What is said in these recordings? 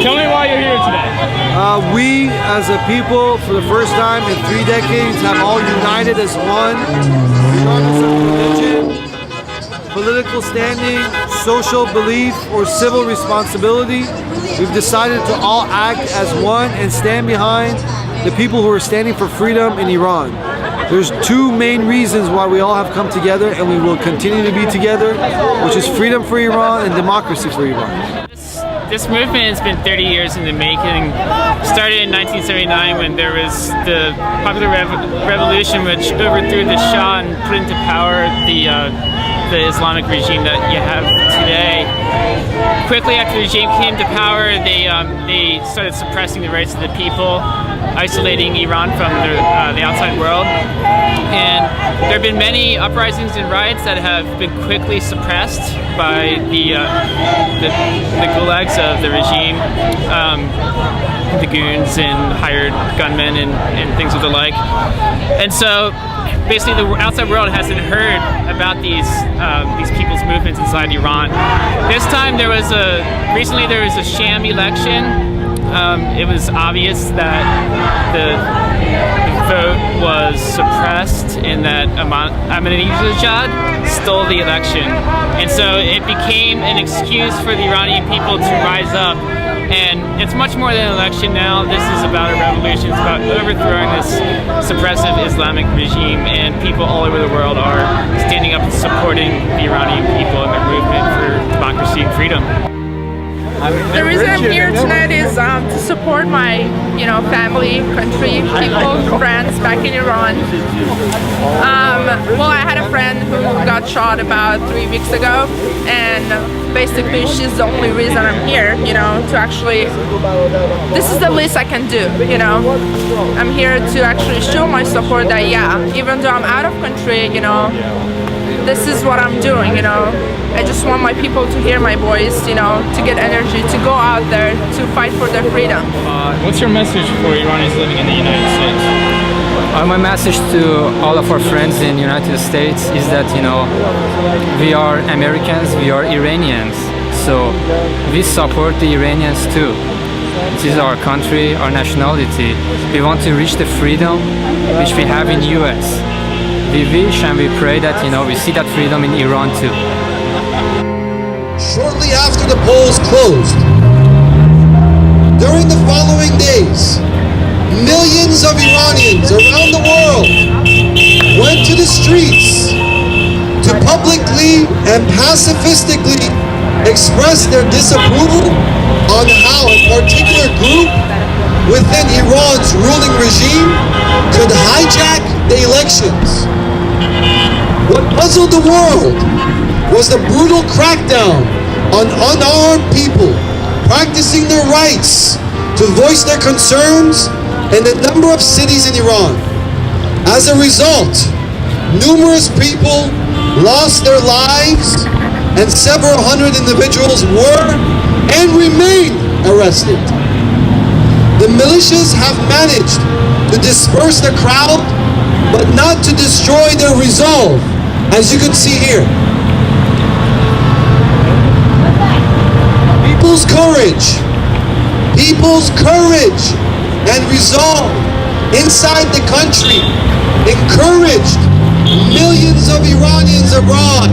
Tell me why you're here today. We, as a people, for the first time in 3 decades, have all united as one, regardless of religion, political standing, social belief, or civil responsibility. We've decided to all act as one and stand behind the people who are standing for freedom in Iran. There's 2 main reasons why we all have come together, and we will continue to be together, which is freedom for Iran and democracy for Iran. This movement has been 30 years in the making. Started in 1979 when there was the Popular Revolution, which overthrew the Shah and put into power the Islamic regime that you have today. Quickly after the regime came to power, they started suppressing the rights of the people, isolating Iran from the outside world. And there have been many uprisings and riots that have been quickly suppressed by the gulags of the regime, the goons and hired gunmen and things of the like. And so basically the outside world hasn't heard about these people's movements inside Iran. This time recently there was a sham election. It was obvious that the vote was suppressed and that Ahmadinejad stole the election. And so it became an excuse for the Iranian people to rise up. And it's much more than an election now. This is about a revolution. It's about overthrowing this suppressive Islamic regime, and people all over the world are standing up and supporting the Iranian people and their movement for democracy and freedom. The reason I'm here tonight is to support my, family, country, people, friends back in Iran. Well, I had a friend who got shot about 3 weeks ago, and basically she's the only reason I'm here, to actually, this is the least I can do, I'm here to actually show my support that, even though I'm out of country, this is what I'm doing, I just want my people to hear my voice, to get energy, to go out there, to fight for their freedom. What's your message for Iranians living in the United States? My message to all of our friends in the United States is that, we are Americans, we are Iranians, so we support the Iranians too. This is our country, our nationality. We want to reach the freedom which we have in the US. We wish and we pray that, we see that freedom in Iran too. Shortly after the polls closed, during the following days, millions of Iranians around the world went to the streets to publicly and pacifistically express their disapproval on how a particular group within Iran's ruling regime could hijack the elections. What puzzled the world was the brutal crackdown on unarmed people practicing their rights to voice their concerns in a number of cities in Iran. As a result, numerous people lost their lives and several hundred individuals were and remain arrested. The militias have managed to disperse the crowd, but not to destroy their resolve, as you can see here. People's courage and resolve inside the country encouraged millions of Iranians abroad.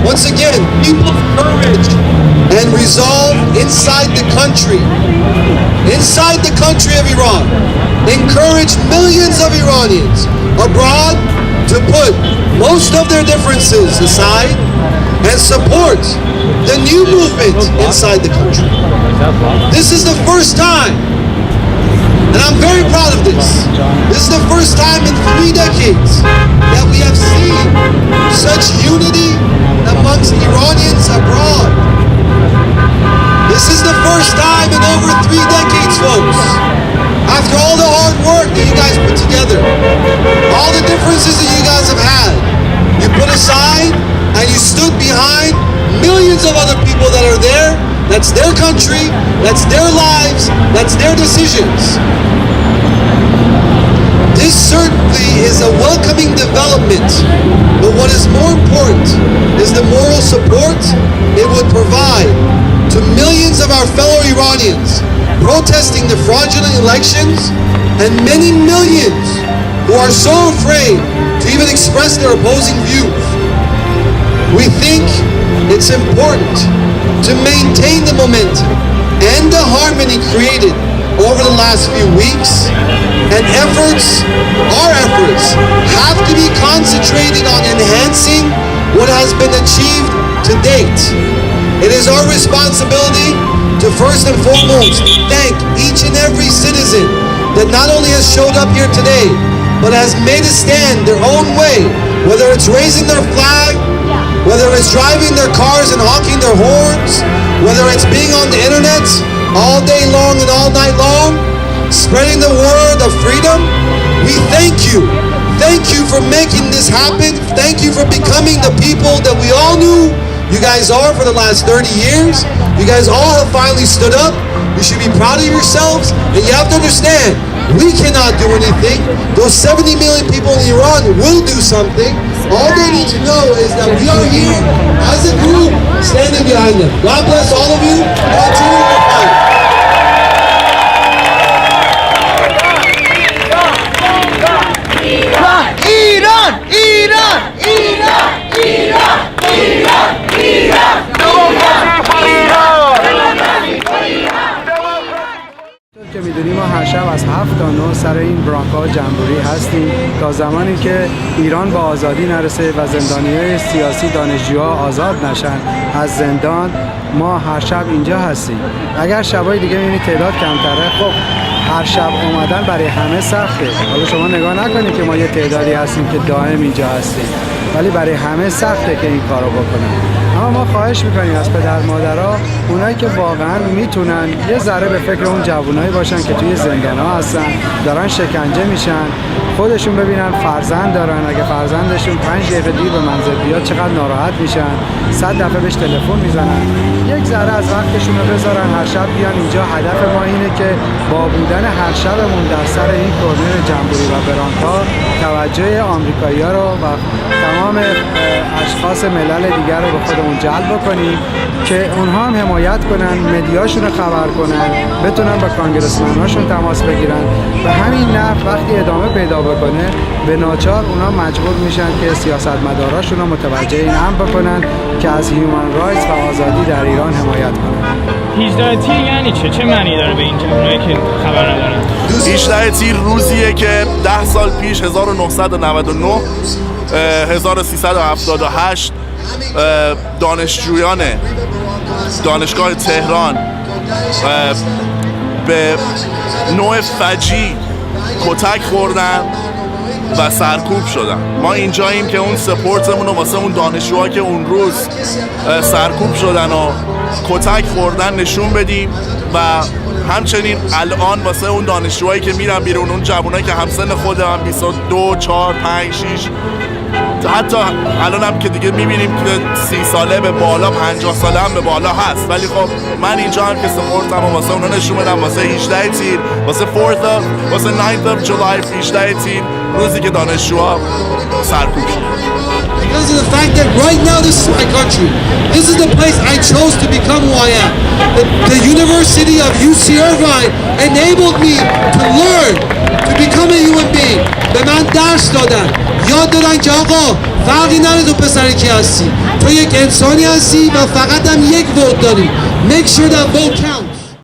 Once again, people's courage and resolve inside the country of Iran, encouraged millions of Iranians abroad to put most of their differences aside and support the new movement inside the country. This is the first time, and I'm very proud of this. This is the first time in 3 decades that we have seen such unity amongst Iranians abroad. This is the first time in over 3 decades, folks. After all the hard work that you guys put together, all the differences that you guys have had, you put aside and you stood behind millions of other people that are there. That's their country, that's their lives, that's their decisions. This certainly is a welcoming development, but what is more important is the moral support it would provide to millions of our fellow Iranians protesting the fraudulent elections and many millions who are so afraid to even express their opposing views. We think it's important to maintain the momentum and the harmony created over the last few weeks, and our efforts have to be concentrated on enhancing what has been achieved to date. It is our responsibility to first and foremost thank each and every citizen that not only has showed up here today, but has made a stand their own way, whether it's raising their flag, whether it's driving their cars and honking their horns, whether it's being on the internet all day long and all night long, spreading the word of freedom. We thank you. Thank you for making this happen. Thank you for becoming the people that we all knew you guys are for the last 30 years. You guys all have finally stood up. You should be proud of yourselves, and you have to understand, we cannot do anything. Those 70 million people in Iran will do something. All they need to know is that we are here as a group standing behind them. God bless all of you. Continue to fight. که میدونیم ما هر شب از 7 تا 9 سر این برانکا جمهوری هستیم تا زمانی که ایران با آزادی نرسه و زندانیای سیاسی دانشجوها آزاد نشن از زندان. ما هر شب اینجا هستیم. اگر شبای دیگه میبینید تعداد کمتره، خب هر شب اومدن برای همه سخته. حالا شما نگاه نکنید که ما یه تعدادی هستیم که دائم اینجا هستیم، ولی برای همه سخته که این کارو بکنن. اما ما خواهش میکنیم از پدر مادرها، اونایی که واقعا میتونن یه ذره به فکر اون جوانایی باشن که توی زندان‌ها هستن، دارن شکنجه میشن، خودشون ببینن فرزند دارن، اگه فرزندشون 5 دقیقه دیر به منزل بیاد چقدر ناراحت میشن، 100 دفعه بهش تلفن میزنن. یک ذره از وقتشون رو بذارن هر شب بیان اینجا. هدف ما اینه که با بودن هر شبمون در سر این کورنر جمهوری و برانکا توجه آمریکایی‌ها رو و تمام اشخاص ملل دیگر رو به خودمون جلب بکنیم که اونها هم حمایت کنن، مدیاشون رو خبر کنن، بتونن با کانگرسمن‌هاشون تماس بگیرن. به همین نحو وقتی ادامه پیدا بکنه، به ناچار اونا مجبور میشن که سیاستمداراشون رو متوجه این امر بکنن که از هیومن رایتس و آزادی در ایران حمایت کنن. 18 تیر یعنی چه معنی داره به این جوانایی که خبر ندارن؟ 18 تیر روزیه که 10 سال پیش 1999 1378 دانشجویان دانشگاه تهران به نوع فجی کتک خوردن و سرکوب شدن. ما اینجاییم که اون سپورتمون رو واسه اون دانشجوها که اون روز سرکوب شدن و کتک خوردن نشون بدیم و همچنین الان واسه اون دانشجوهایی که میرن بیرون، اون جوانایی که همسن خودم 22 4 5 6 حتی الان هم که دیگه میبینیم که 30 ساله به بالا 50 ساله هم به بالا هست، ولی خب من اینجا هم که سپورتم و واسه اونا نشون بدم واسه 18 تیر، واسه 9th of July 18 تیر روزی که دانشجوها سرکوب شد. Because of the fact that right now this is my country. This is the place I chose to become who I am. The University of UC Irvine enabled me to learn, to become a human being. به من درس دادن، یاد دادن که آقا فرقی نداره تو پسر کی هستی، تو یک انسانی هستی و فقط هم یک ووت داری. Make sure that vote counts.